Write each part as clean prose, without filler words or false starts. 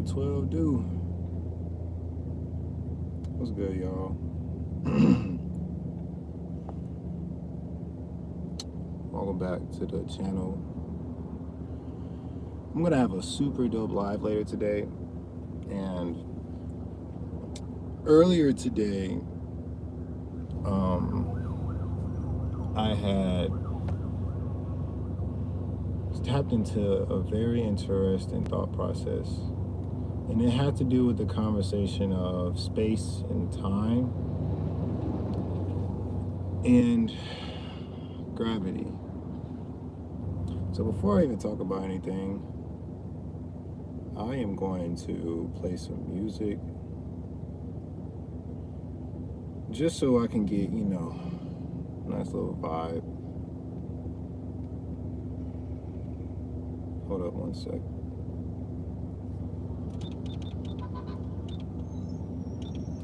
12 do. What's good, y'all? Welcome back to the channel. I'm gonna have a super dope live later today. And earlier today, I had tapped into a very interesting thought process. And it had to do with the conversation of space and time and gravity. So before I even talk about anything, I am going to play some music just so I can get, a nice little vibe. Hold up one sec.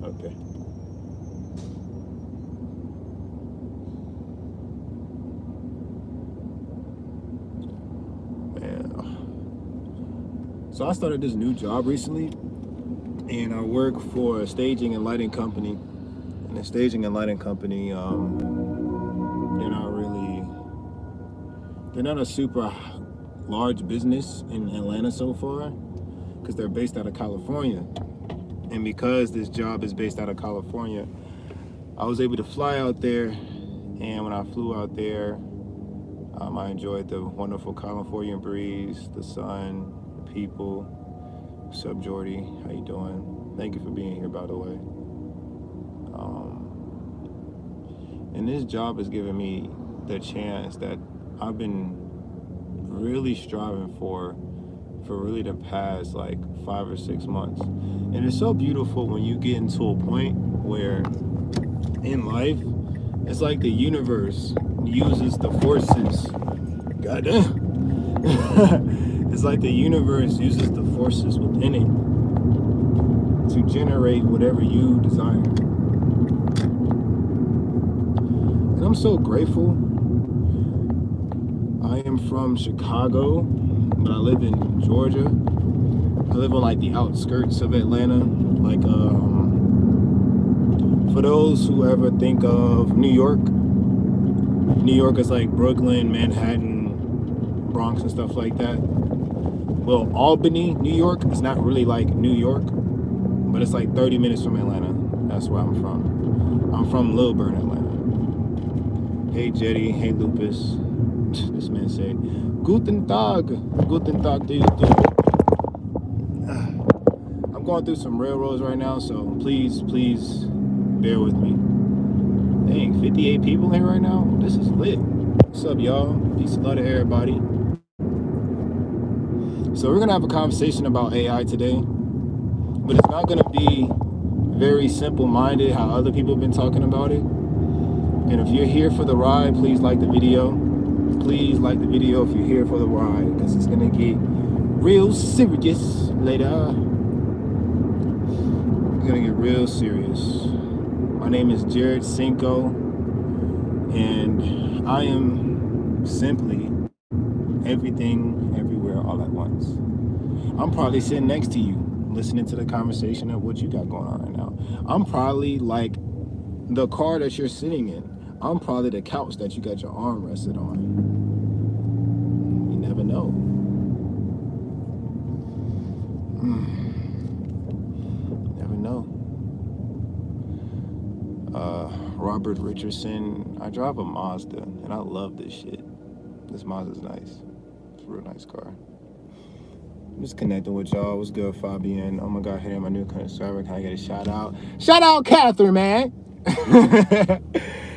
Okay. So I started this new job recently, and I work for a staging and lighting company. And the staging and lighting company, they're not a super large business in Atlanta so far, because they're based out of California. And because this job is based out of California, I was able to fly out there, and when I flew out there, I enjoyed the wonderful California breeze, the sun, the people. What's up, Jordy? How you doing? Thank you for being here, by the way. And this job has given me the chance that I've been really striving for really the past like 5 or 6 months. And it's so beautiful when you get into a point where in life, it's like the universe uses the forces. Goddamn. It's like the universe uses the forces within it to generate whatever you desire. And I'm so grateful. I am from Chicago, but I live in Georgia. I live on like the outskirts of Atlanta. Like, for those who ever think of New York is like Brooklyn, Manhattan, Bronx and stuff like that. Well, Albany, New York is not really like New York, but it's like 30 minutes from Atlanta. That's where I'm from. I'm from Lilburn, Atlanta. Hey Jetty, hey Lupus. This man say, Guten Tag to you too. I'm going through some railroads right now, so please bear with me. Dang, 58 people in here right now? This is lit. What's up, y'all? Peace and love to everybody. So we're gonna have a conversation about AI today, but it's not gonna be very simple-minded how other people have been talking about it. And if you're here for the ride, please like the video. Please like the video if you're here for the ride, because it's gonna get real serious later. It's gonna get real serious. My name is Jared Cinco, and I am simply everything, everywhere, all at once. I'm probably sitting next to you, listening to the conversation of what you got going on right now. I'm probably like the car that you're sitting in. I'm probably the couch that you got your arm rested on. You never know. Never know. Robert Richardson. I drive a Mazda, and I love this shit. This Mazda's nice. It's a real nice car. I'm just connecting with y'all. What's good, Fabian? Oh my God, hey, my new server. Can I get a shout out? Shout out, Catherine, man.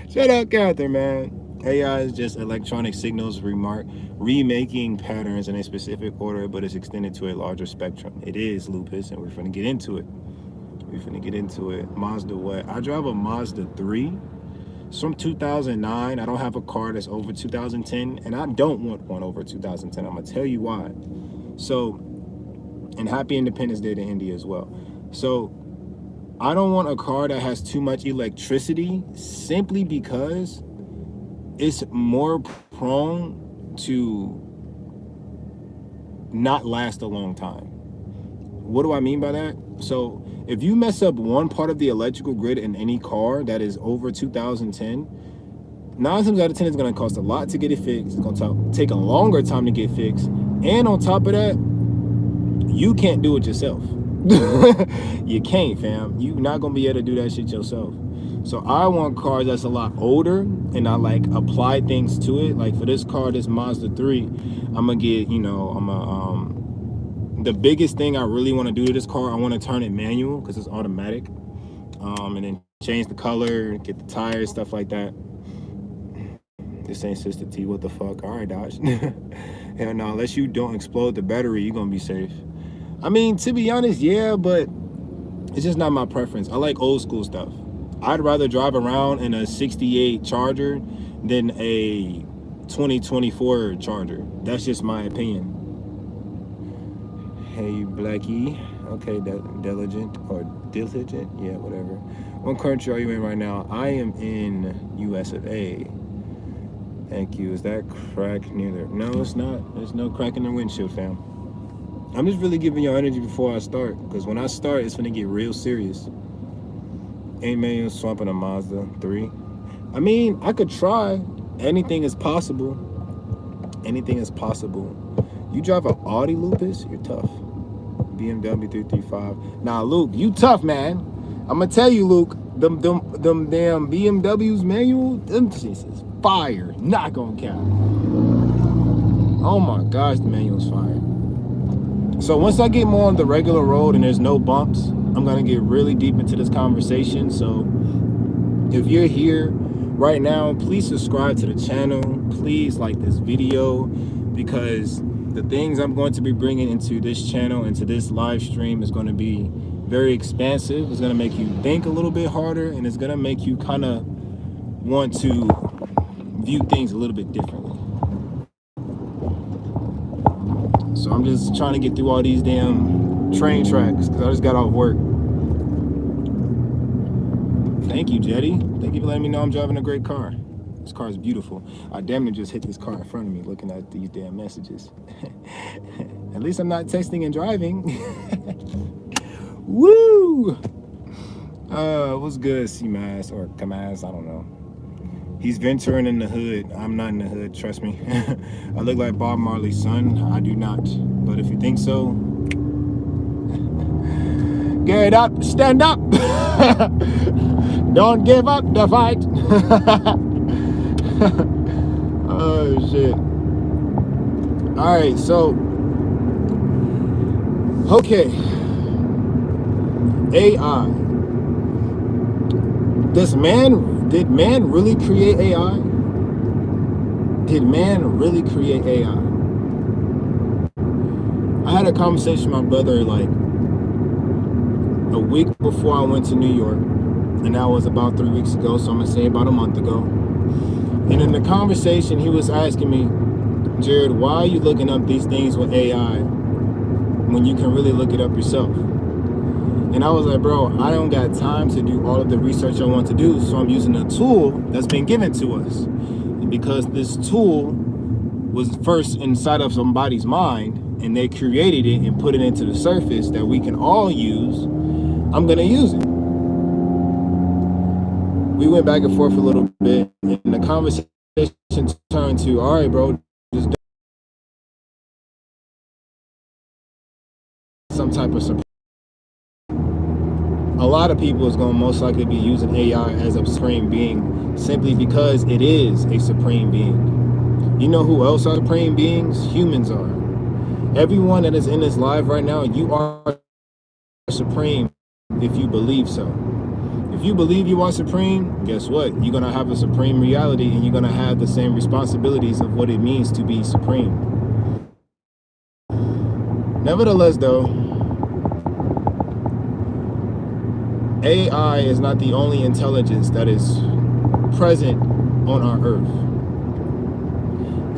Shout out, Catherine, man. AI is just electronic signals remaking patterns in a specific order, but it's extended to a larger spectrum. It is, Lupus, and we're finna get into it. Mazda what? I drive a Mazda 3. It's from 2009. I don't have a car that's over 2010, and I don't want one over 2010. I'm gonna tell you why. So, and happy Independence Day to India as well. So, I don't want a car that has too much electricity, simply because it's more prone to not last a long time. what do I mean by that? So if you mess up one part of the electrical grid in any car that is over 2010, 9 times out of 10 it's going to cost a lot to get it fixed. It's going to take a longer time to get fixed, and on top of that, you can't do it yourself. You can't, fam. You're not going to be able to do that shit yourself. So I want cars that's a lot older, and I like apply things to it. Like for this car, this Mazda 3, I'm going to get, you know, the biggest thing I really want to do to this car, I want to turn it manual because it's automatic, and then change the color, get the tires, stuff like that. This ain't Sister T, what the fuck? All right, Dodge. Hell no, unless you don't explode the battery, you're gonna be safe. I mean, to be honest, yeah, but it's just not my preference. I like old school stuff. I'd rather drive around in a 68 Charger than a 2024 Charger. That's just my opinion. Hey, Blackie. Okay, diligent, yeah, whatever. What country are you in right now? I am in US of A. Thank you. Is that crack near there? No, it's not. There's no crack in the windshield, fam. I'm just really giving y'all energy before I start, because when I start, it's gonna get real serious. 8 million swapping a Mazda 3. I mean, I could try. Anything is possible. Anything is possible. You drive an Audi, Lupus? You're tough. BMW 335. Nah, Luke, you tough, man. I'm gonna tell you, Luke, them damn BMWs manual, them shits is fire. Not gonna count. Oh my gosh, the manual's fire. So once I get more on the regular road and there's no bumps, I'm gonna get really deep into this conversation. So if you're here right now, please subscribe to the channel. Please like this video, because the things I'm going to be bringing into this channel, into this live stream, is going to be very expansive. It's going to make you think a little bit harder, and it's going to make you kind of want to view things a little bit differently. So I'm just trying to get through all these damn train tracks because I just got off work. Thank you, Jetty. Thank you for letting me know I'm driving a great car. This car is beautiful. I damn near just hit this car in front of me looking at these damn messages. At least I'm not texting and driving. Woo! What's good, C-Mass or Kamaz? I don't know. He's venturing in the hood. I'm not in the hood, trust me. I look like Bob Marley's son. I do not. But if you think so, get up, stand up. Don't give up the fight. Oh shit. All right, so okay, AI. Did man really create AI? Did man really create AI? I had a conversation with my brother like a week before I went to New York, and that was about 3 weeks ago, so I'm gonna say about a month ago. And in the conversation, he was asking me, Jared, why are you looking up these things with AI when you can really look it up yourself? And I was like, bro, I don't got time to do all of the research I want to do, so I'm using a tool that's been given to us. And because this tool was first inside of somebody's mind, and they created it and put it into the surface that we can all use, I'm gonna use it. We went back and forth a little bit, and the conversation turned to, all right, bro, just some type of surprise. A lot of people is going to most likely be using AI as a supreme being simply because it is a supreme being. You know who else are supreme beings? Humans are. Everyone that is in this live right now, you are supreme if you believe so. If you believe you are supreme, guess what? You're going to have a supreme reality, and you're going to have the same responsibilities of what it means to be supreme. Nevertheless, though, AI is not the only intelligence that is present on our earth.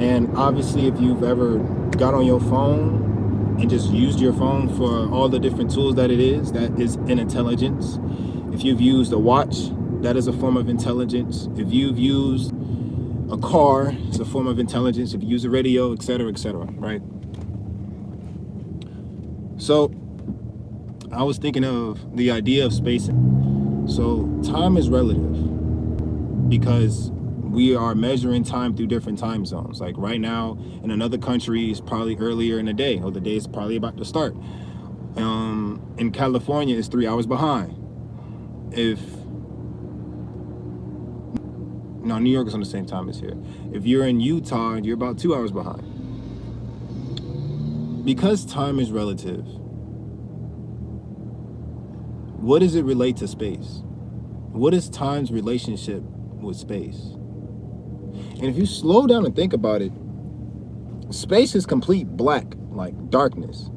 And obviously, if you've ever got on your phone and just used your phone for all the different tools that it is, that is an intelligence. If you've used a watch, that is a form of intelligence. If you've used a car, it's a form of intelligence. If you use a radio, etc., right? So I was thinking of the idea of space. So time is relative because we are measuring time through different time zones. Like right now in another country is probably earlier in the day, or the day is probably about to start. In California is 3 hours behind. If No, New York is on the same time as here. If you're in Utah, you're about 2 hours behind. Because time is relative, what does it relate to space? What is time's relationship with space? And if you slow down and think about it, space is complete black, like darkness.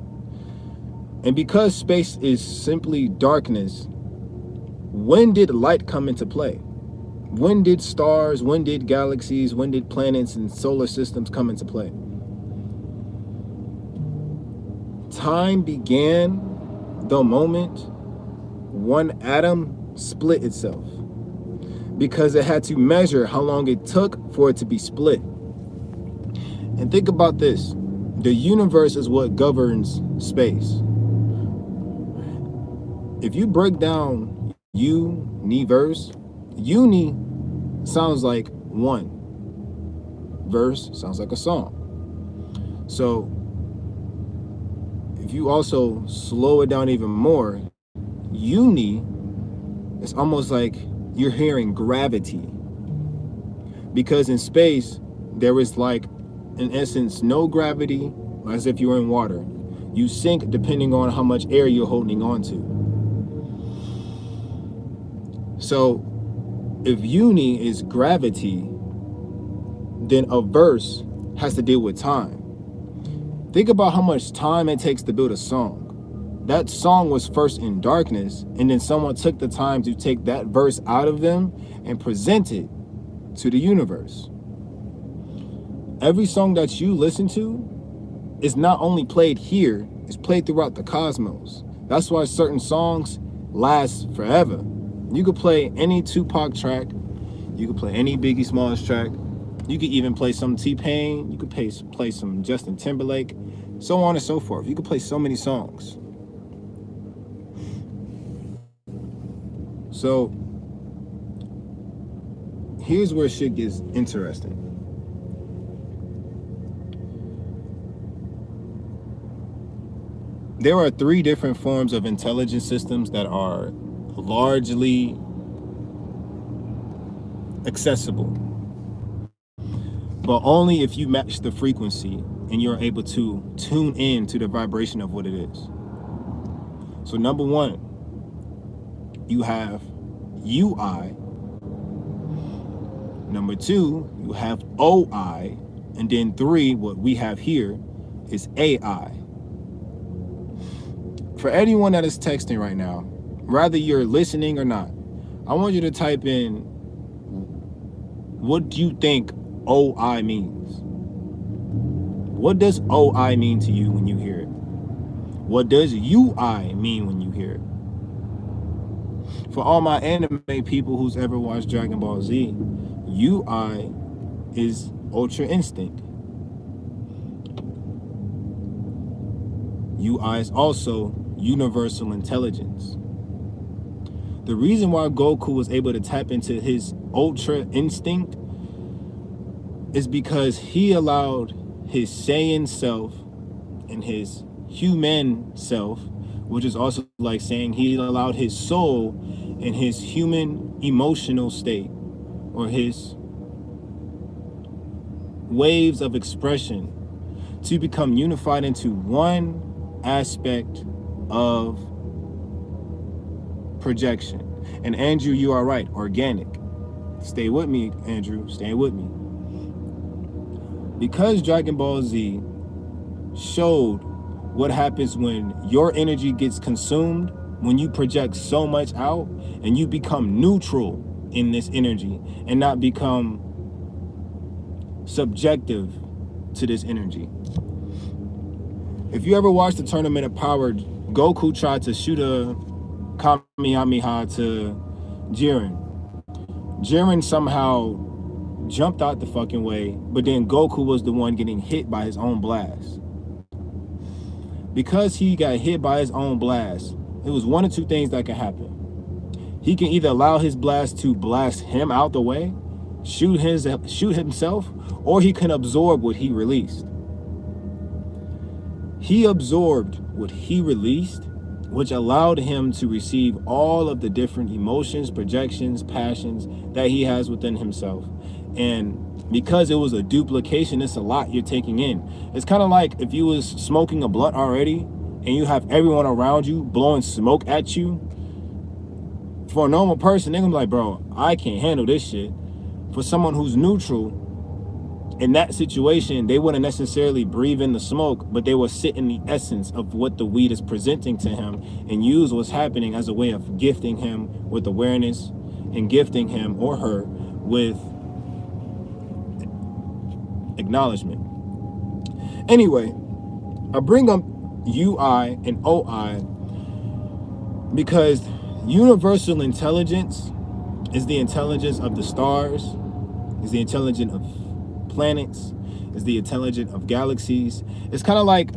And because space is simply darkness, when did light come into play? When did stars, when did galaxies, when did planets and solar systems come into play? Time began the moment one atom split itself, because it had to measure how long it took for it to be split. And think about this. The universe is what governs space. If you break down universe, uni sounds like one. Verse sounds like a song. So if you also slow it down even more, uni is almost like you're hearing gravity. Because in space, there is like, in essence, no gravity, as if you're in water. You sink depending on how much air you're holding on to. So if uni is gravity, then a verse has to deal with time. Think about how much time it takes to build a song. That song was first in darkness, and then someone took the time to take that verse out of them and present it to the universe. Every song that you listen to is not only played here, it's played throughout the cosmos. That's why certain songs last forever. You could play any Tupac track, you could play any Biggie Smalls track, you could even play some T-Pain, you could play some Justin Timberlake, so on and so forth. You could play so many songs. So here's where shit gets interesting. There are 3 different forms of intelligence systems that are largely accessible, but only if you match the frequency and you're able to tune in to the vibration of what it is. So number 1, you have UI. Number 2, you have OI. And then 3, what we have here is AI. For anyone that is texting right now, whether you're listening or not, I want you to type in, what do you think OI means? What does OI mean to you when you hear it? What does UI mean when you hear it? For all my anime people who's ever watched Dragon Ball Z, UI is Ultra Instinct. UI is also Universal Intelligence. The reason why Goku was able to tap into his Ultra Instinct is because he allowed his Saiyan self and his human self, which is also like saying he allowed his soul and his human emotional state, or his waves of expression, to become unified into one aspect of projection. And Andrew, you are right, organic. Stay with me, Andrew, stay with me. Because Dragon Ball Z showed what happens when your energy gets consumed, when you project so much out and you become neutral in this energy and not become subjective to this energy. If you ever watched the Tournament of Power, Goku tried to shoot a Kamehameha to Jiren. Jiren somehow jumped out the fucking way, but then Goku was the one getting hit by his own blast. Because he got hit by his own blast, It was one or two things that can happen. He can either allow his blast to blast him out the way, shoot himself, or he can absorb what he released. He absorbed what he released, which allowed him to receive all of the different emotions, projections, passions that he has within himself. And because it was a duplication, it's a lot you're taking in. It's kind of like if you was smoking a blunt already and you have everyone around you blowing smoke at you. For a normal person, they're gonna be like, bro, I can't handle this shit. For someone who's neutral, in that situation, they wouldn't necessarily breathe in the smoke, but they will sit in the essence of what the weed is presenting to him and use what's happening as a way of gifting him with awareness and gifting him or her with acknowledgement. Anyway, I bring up UI and OI because universal intelligence is the intelligence of the stars, is the intelligence of planets, is the intelligence of galaxies. It's kind of like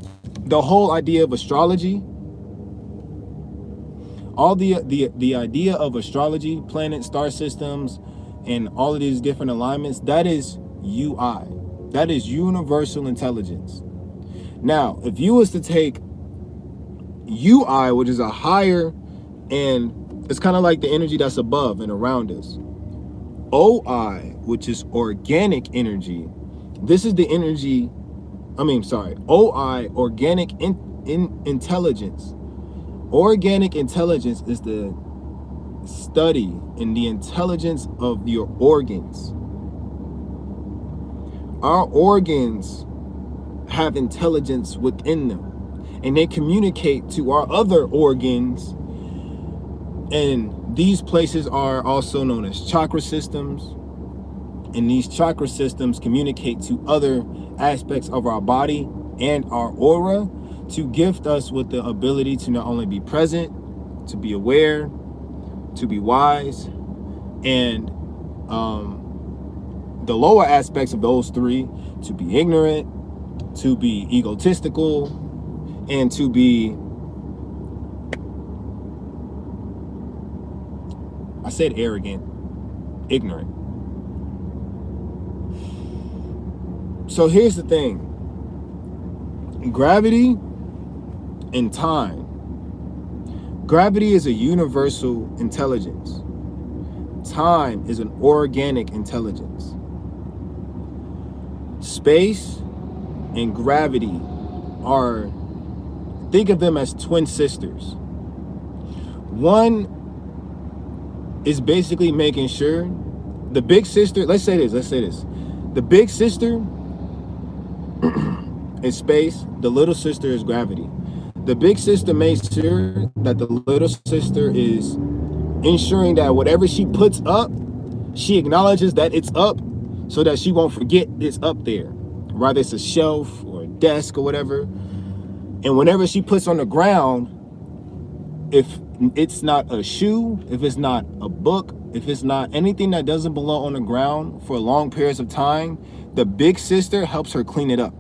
the whole idea of astrology. All the idea of astrology, planet, star systems, and all of these different alignments, that is UI. That is universal intelligence. Now, if you was to take UI, which is a higher, and it's kind of like the energy that's above and around us. OI, which is organic energy. This is the energy, OI, organic intelligence. Organic intelligence is the study and the intelligence of your organs. Our organs have intelligence within them, and they communicate to our other organs. And these places are also known as chakra systems. And these chakra systems communicate to other aspects of our body and our aura to gift us with the ability to not only be present, to be aware, to be wise, and the lower aspects of those three, to be ignorant, to be egotistical, and to be, I said arrogant, ignorant. So here's the thing. Gravity and time. Gravity is a universal intelligence. Time is an organic intelligence. Space and gravity are, think of them as twin sisters. One is basically making sure the big sister, let's say this. The big sister is space, the little sister is gravity. The big sister makes sure that the little sister is ensuring that whatever she puts up, she acknowledges that it's up so that she won't forget it's up there. Whether it's a shelf or a desk or whatever. And whenever she puts on the ground, if it's not a shoe, if it's not a book, if it's not anything that doesn't belong on the ground for long periods of time, the big sister helps her clean it up.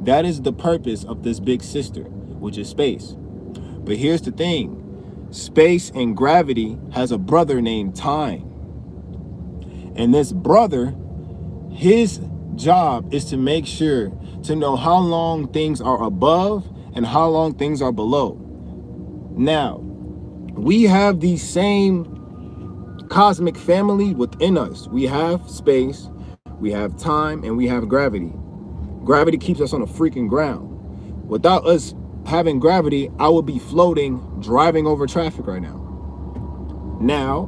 That is the purpose of this big sister, which is space. But here's the thing. Space and gravity has a brother named time. And this brother, his job is to make sure to know how long things are above and how long things are below. Now, we have the same cosmic family within us. We have space, we have time, and we have gravity. Gravity keeps us on the freaking ground. Without us having gravity, I would be floating, driving over traffic right now. Now,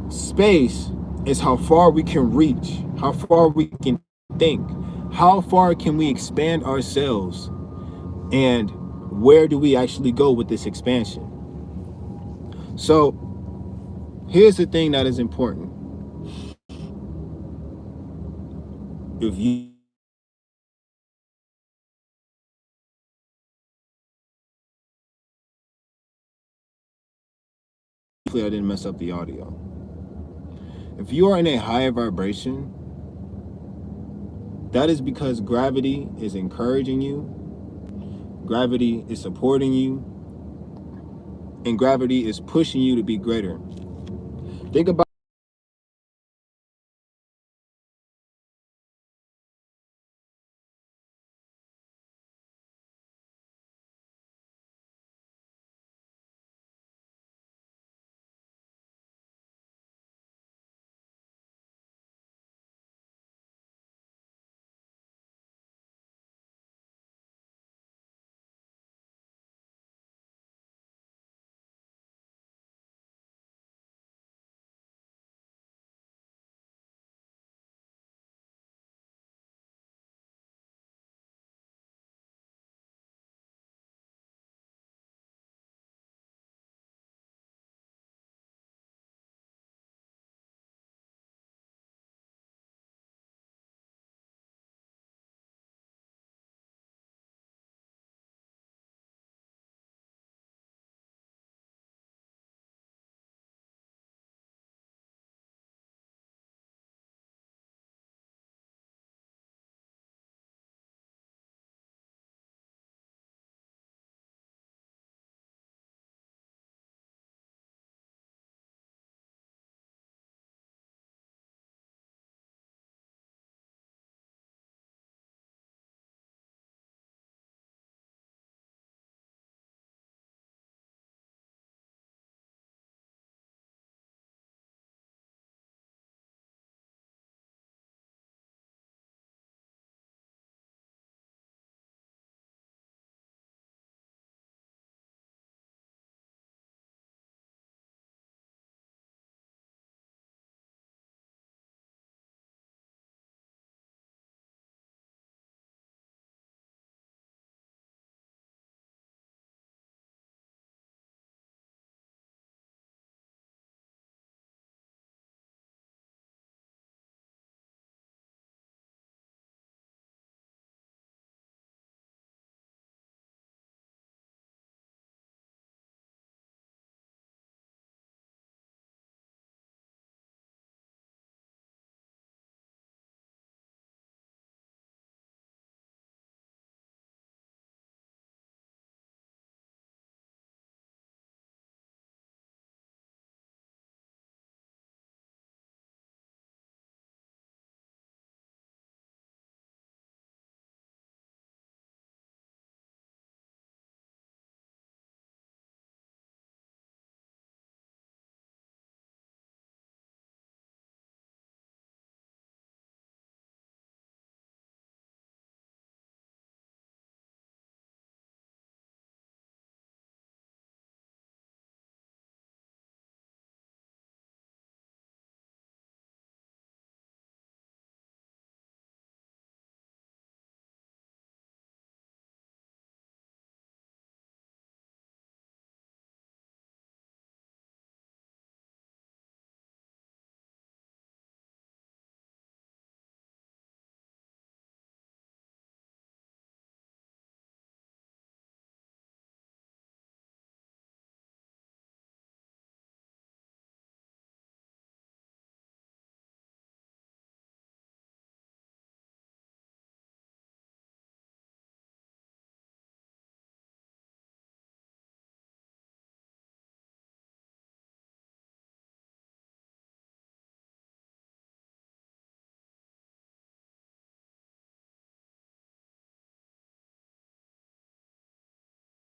space is how far we can reach, how far we can think, how far can we expand ourselves, and where do we actually go with this expansion? So here's the thing that is important. If you hopefully I didn't mess up the audio. If you are in a higher vibration, that is because gravity is encouraging you Gravity is supporting you, and gravity is pushing you to be greater. Think about